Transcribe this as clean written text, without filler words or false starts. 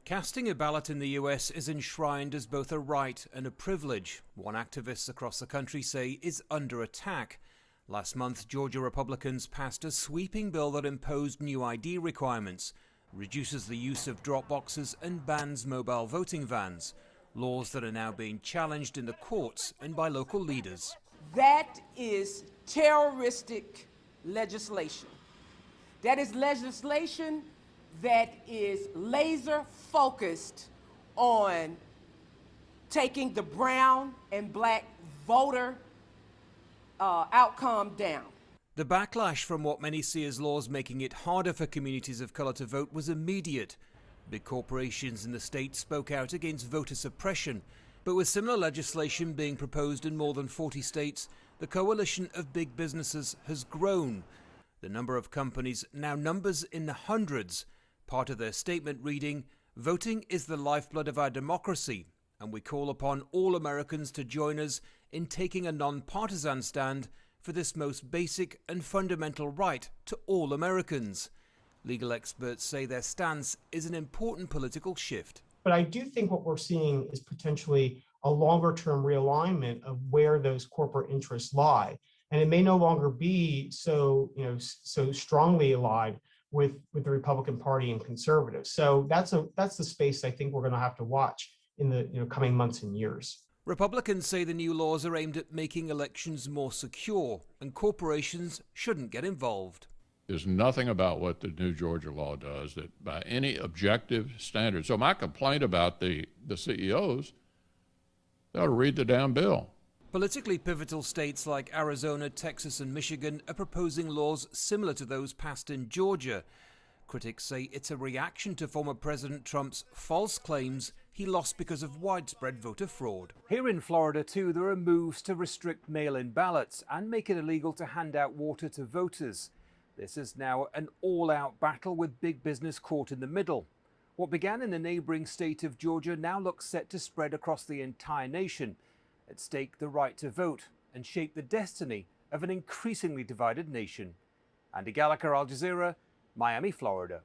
Casting a ballot in the US is enshrined as both a right and a privilege. One activists across the country say is under attack. Last month, Georgia Republicans passed a sweeping bill that imposed new ID requirements, reduces the use of drop boxes and bans mobile voting vans, laws that are now being challenged in the courts and by local leaders. That is terroristic legislation. That is legislation that is laser focused on taking the brown and black voter outcome down. The backlash from what many see as laws making it harder for communities of color to vote was immediate. Big corporations in the state spoke out against voter suppression, but with similar legislation being proposed in more than 40 states, the coalition of big businesses has grown. The number of companies now numbers in the hundreds. Part of their statement reading, "Voting is the lifeblood of our democracy, and we call upon all Americans to join us in taking a non-partisan stand for this most basic and fundamental right to all Americans." Legal experts say their stance is an important political shift. But I do think what we're seeing is potentially a longer-term realignment of where those corporate interests lie. And it may no longer be so strongly allied with the Republican Party and conservatives. So that's the space I think we're going to have to watch in the coming months and years. Republicans say the new laws are aimed at making elections more secure, and corporations shouldn't get involved. There's nothing about what the new Georgia law does that by any objective standard. So my complaint about the CEOs, they ought to read the damn bill. Politically pivotal states like Arizona, Texas, and Michigan are proposing laws similar to those passed in Georgia. Critics say it's a reaction to former President Trump's false claims he lost because of widespread voter fraud. Here in Florida, too, there are moves to restrict mail-in ballots and make it illegal to hand out water to voters. This is now an all-out battle with big business caught in the middle. What began in the neighboring state of Georgia now looks set to spread across the entire nation. At stake, the right to vote and shape the destiny of an increasingly divided nation. Andy Gallagher, Al Jazeera, Miami, Florida.